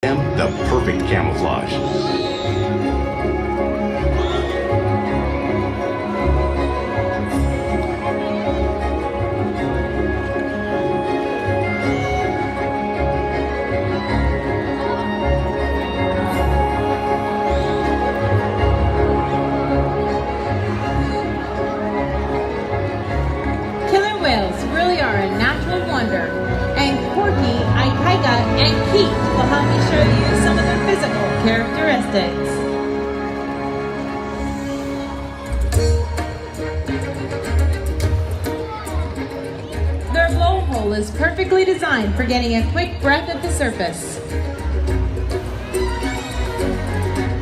them the perfect camouflage. Killer whales really are a natural wonder, and Corky, Ikaika, and Keat will help me show you some of their physical characteristics. Their blowhole is perfectly designed for getting a quick breath at the surface.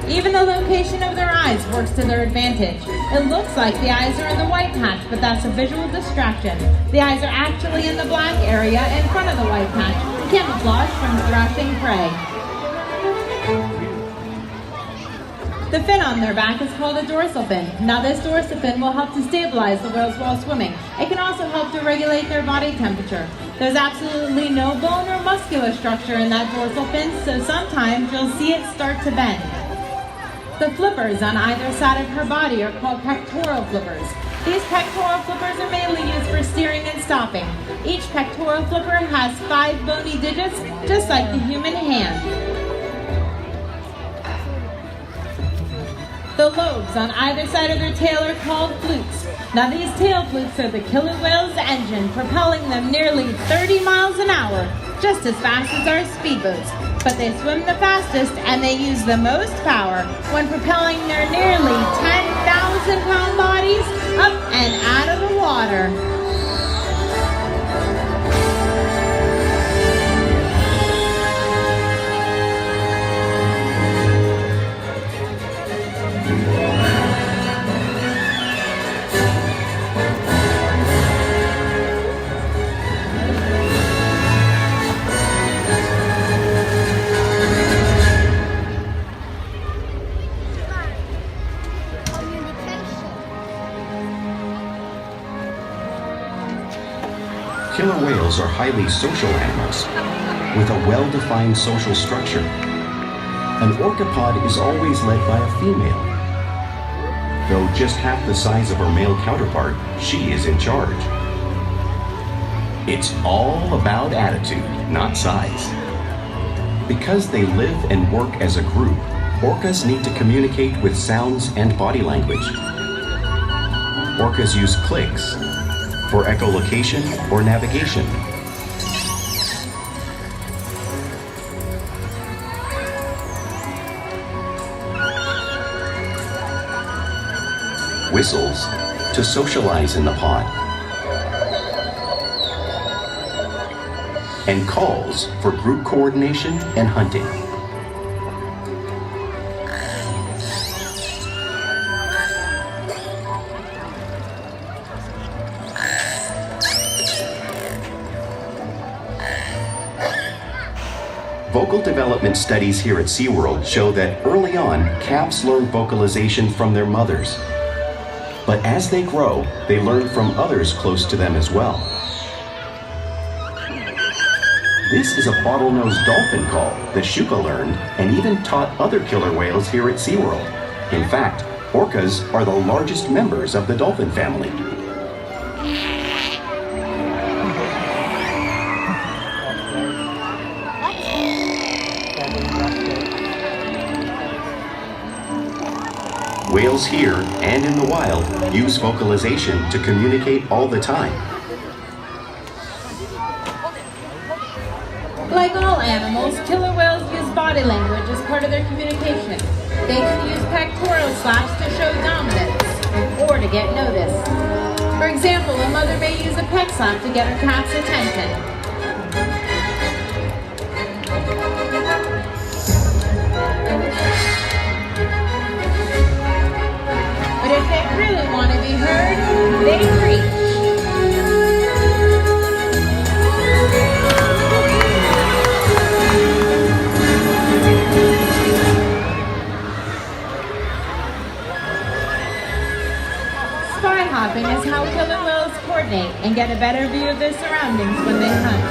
Even the location of their eyes works to their advantage. It looks like the eyes are in the white patch, but that's a visual distraction. The eyes are actually in the black area in front of the white patch, camouflage from thrashing prey. The fin on their back is called a dorsal fin. Now this dorsal fin will help to stabilize the whales while swimming. It can also help to regulate their body temperature. There's absolutely no bone or muscular structure in that dorsal fin, so sometimes you'll see it start to bend. The flippers on either side of her body are called pectoral flippers. These pectoral flippers are mainly used for steering and stopping. Each pectoral flipper has 5 bony digits, just like the human hand. The lobes on either side of their tail are called flukes. Now these tail flukes are the killer whale's engine, propelling them nearly 30 miles an hour, just as fast as our speedboats. But they swim the fastest and they use the most power when propelling their nearly 10,000-pound bodies up and out of the water. Killer whales are highly social animals with a well-defined social structure. An orcapod is always led by a female. Though just half the size of her male counterpart, she is in charge. It's all about attitude, not size. Because they live and work as a group, orcas need to communicate with sounds and body language. Orcas use clicks for echolocation or navigation. Whistles to socialize in the pod. And calls for group coordination and hunting. Vocal development studies here at SeaWorld show that early on, calves learn vocalization from their mothers. But as they grow, they learn from others close to them as well. This is a bottlenose dolphin call that Shuka learned and even taught other killer whales here at SeaWorld. In fact, orcas are the largest members of the dolphin family. Whales here and in the wild use vocalization to communicate all the time. Like all animals, killer whales use body language as part of their communication. They can use pectoral slaps to show dominance or to get noticed. For example, a mother may use a peck slap to get her calf's attention. But if they really want to be heard, they preach. Spy hopping is how killer whales coordinate and get a better view of their surroundings when they hunt.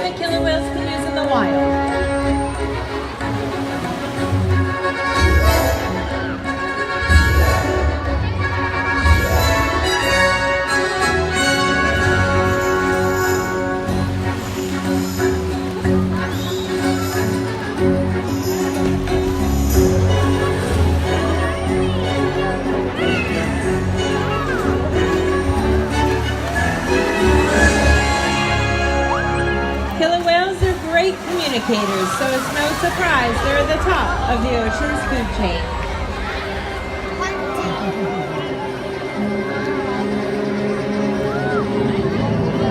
that killer whales can use in the wild. Killer whales are great communicators, so it's no surprise they're at the top of the ocean's food chain.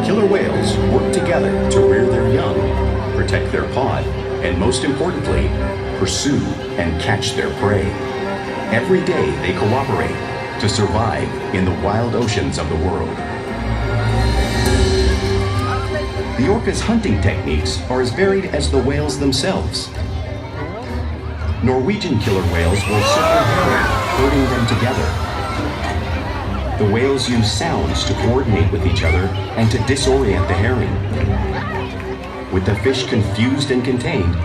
Killer whales work together to rear their young, protect their pod, and most importantly, pursue and catch their prey. Every day they cooperate to survive in the wild oceans of the world. The orca's hunting techniques are as varied as the whales themselves. Norwegian killer whales will circle herring, herding them together. The whales use sounds to coordinate with each other and to disorient the herring. With the fish confused and contained,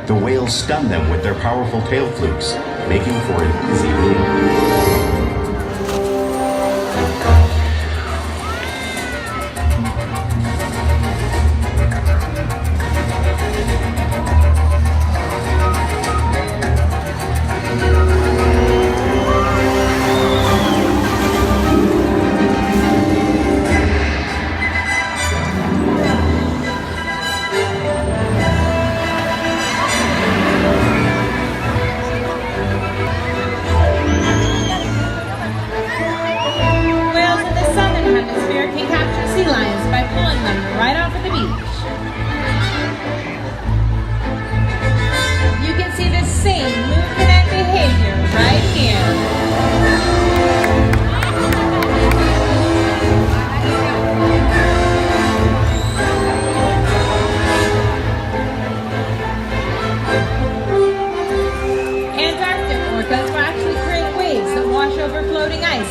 the whales stun them with their powerful tail flukes, making for an easy meal.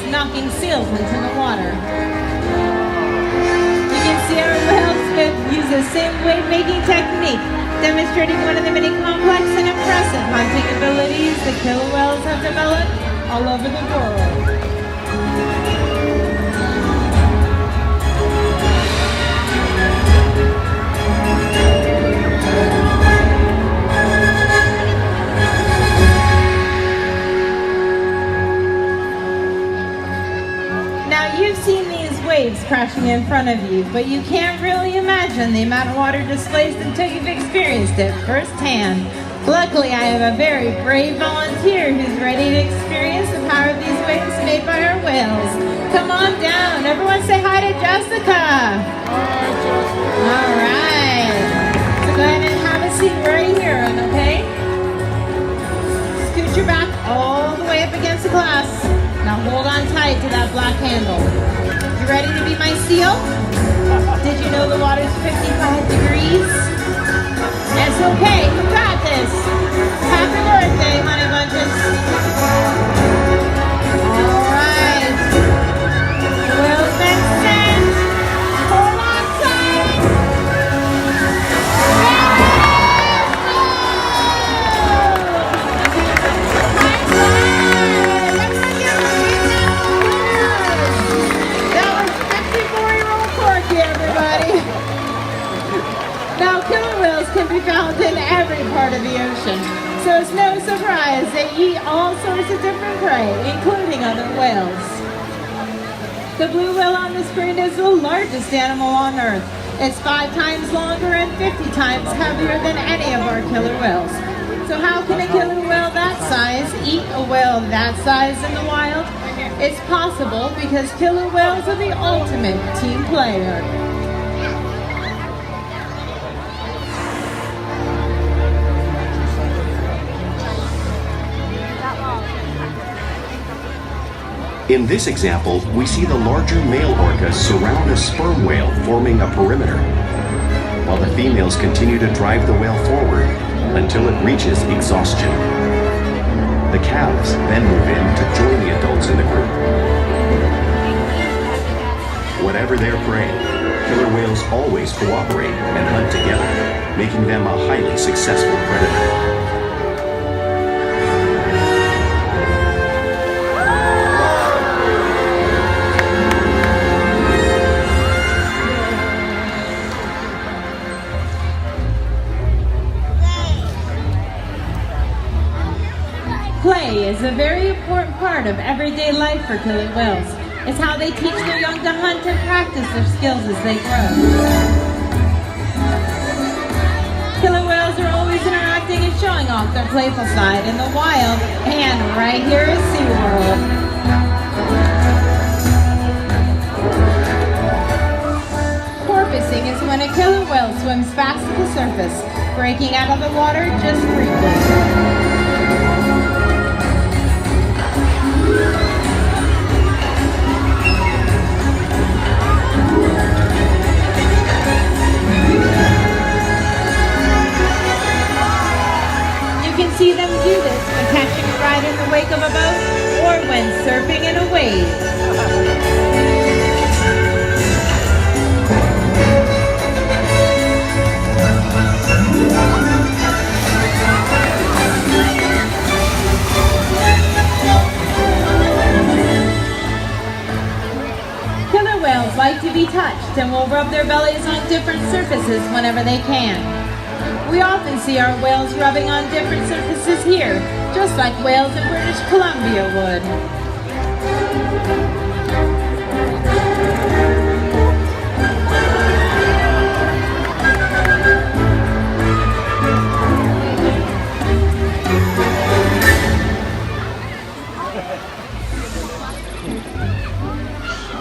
Knocking seals into the water. You can see our whales use the same wave-making technique, demonstrating one of the many complex and impressive hunting abilities the killer whales have developed all over the world. You've seen these waves crashing in front of you, but you can't really imagine the amount of water displaced until you've experienced it firsthand. Luckily, I have a very brave volunteer who's ready to experience the power of these waves made by our whales. Come on down. Everyone say hi to Jessica. Hi, Jessica. All right. So go ahead and have a seat right here, okay? Scoot your back all the way up against the glass. Now hold on tight to that black handle. You ready to be my seal? Did you know the water's 55 degrees? It's okay, you got this. Happy birthday, honey bunches. All right. Well, that's it. Hold on tight. Now, killer whales can be found in every part of the ocean, so it's no surprise they eat all sorts of different prey, including other whales. The blue whale on the screen is the largest animal on Earth. It's 5 times longer and 50 times heavier than any of our killer whales. So how can a killer whale that size eat a whale that size in the wild? It's possible because killer whales are the ultimate team player. In this example, we see the larger male orcas surround a sperm whale, forming a perimeter, while the females continue to drive the whale forward until it reaches exhaustion. The calves then move in to join the adults in the group. Whatever their prey, killer whales always cooperate and hunt together, making them a highly successful predator. Play is a very important part of everyday life for killer whales. It's how they teach their young to hunt and practice their skills as they grow. Killer whales are always interacting and showing off their playful side in the wild and right here at SeaWorld. Porpoising is when a killer whale swims fast to the surface, breaking out of the water just briefly. See them do this when catching a ride in the wake of a boat or when surfing in a wave. Killer whales like to be touched and will rub their bellies on different surfaces whenever they can. We often see our whales rubbing on different surfaces here, just like whales in British Columbia would.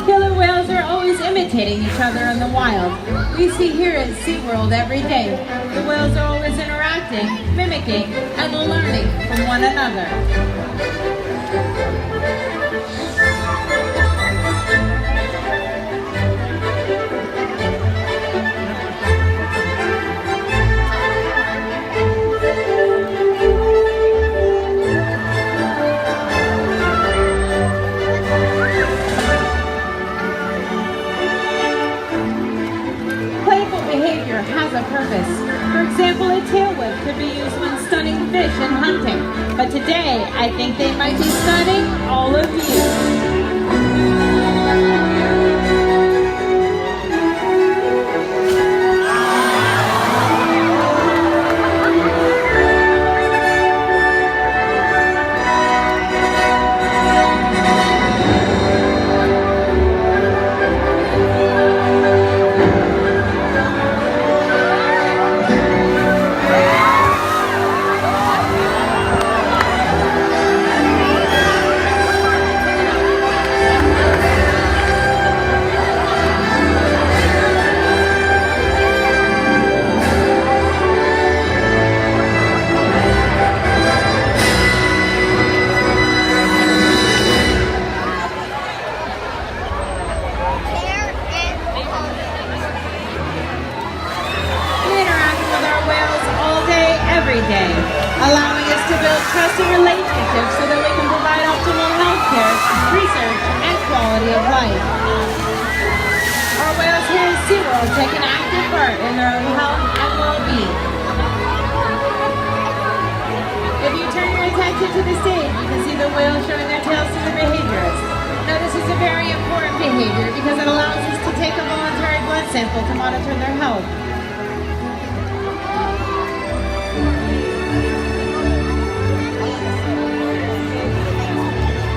Killer whales are always imitating each other in the wild. We see here at SeaWorld every day. The whales are always interacting, mimicking, and learning from one another. Has a purpose. For example, a tail whip could be used when stunning fish and hunting. But today, I think they might be stunning all of you. Allowing us to build trusting relationships so that we can provide optimal health care, research, and quality of life. Our whales here at SeaWorld take an active part in their own health and well-being. If you turn your attention to the stage, you can see the whales showing their tails to the behaviorists. Now this is a very important behavior because it allows us to take a voluntary blood sample to monitor their health.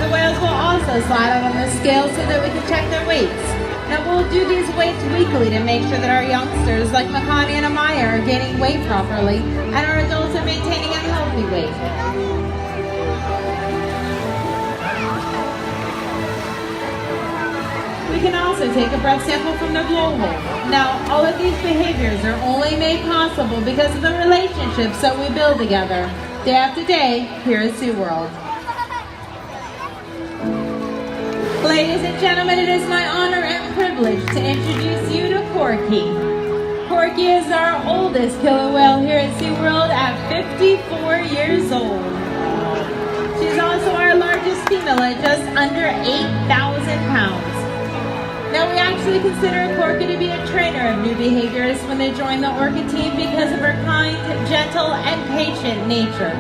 Whales will also slide out on the scale so that we can check their weights. Now we'll do these weights weekly to make sure that our youngsters like Makani and Amaya are gaining weight properly and our adults are maintaining a healthy weight. We can also take a breath sample from the blowhole. Now all of these behaviors are only made possible because of the relationships that we build together day after day here at SeaWorld. Ladies and gentlemen, it is my honor and privilege to introduce you to Corky. Corky is our oldest killer whale here at SeaWorld at 54 years old. She's also our largest female at just under 8,000 pounds. Now, we actually consider a orca to be a trainer of new behaviors when they join the orca team because of her kind, gentle, and patient nature.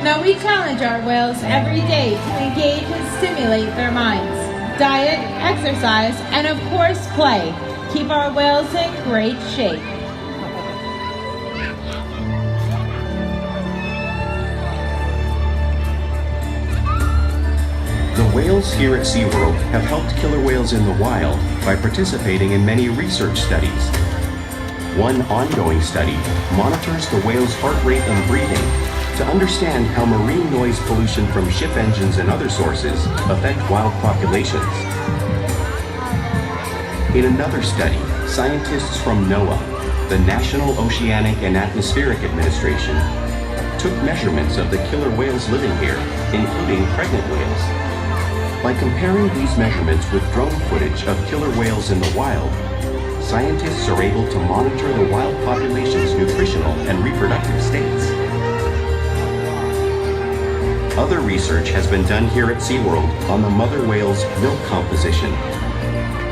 Now, we challenge our whales every day to engage and stimulate their minds. Diet, exercise, and of course play keep our whales in great shape. The whales here at SeaWorld have helped killer whales in the wild by participating in many research studies. One ongoing study monitors the whale's heart rate and breathing to understand how marine noise pollution from ship engines and other sources affect wild populations. In another study, scientists from NOAA, the National Oceanic and Atmospheric Administration, took measurements of the killer whales living here, including pregnant whales. By comparing these measurements with drone footage of killer whales in the wild, scientists are able to monitor the wild population's nutritional and reproductive states. Other research has been done here at SeaWorld on the mother whale's milk composition.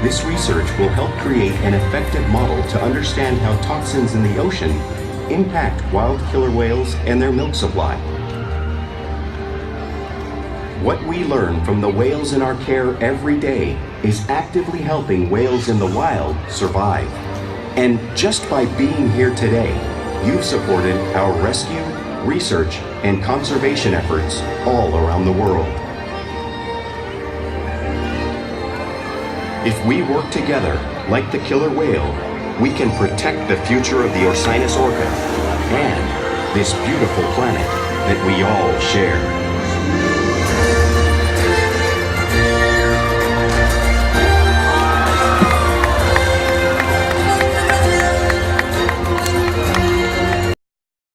This research will help create an effective model to understand how toxins in the ocean impact wild killer whales and their milk supply. What we learn from the whales in our care every day is actively helping whales in the wild survive. And just by being here today, you've supported our rescue, research, and conservation efforts all around the world. If we work together, like the killer whale, we can protect the future of the San Diego Orca and this beautiful planet that we all share.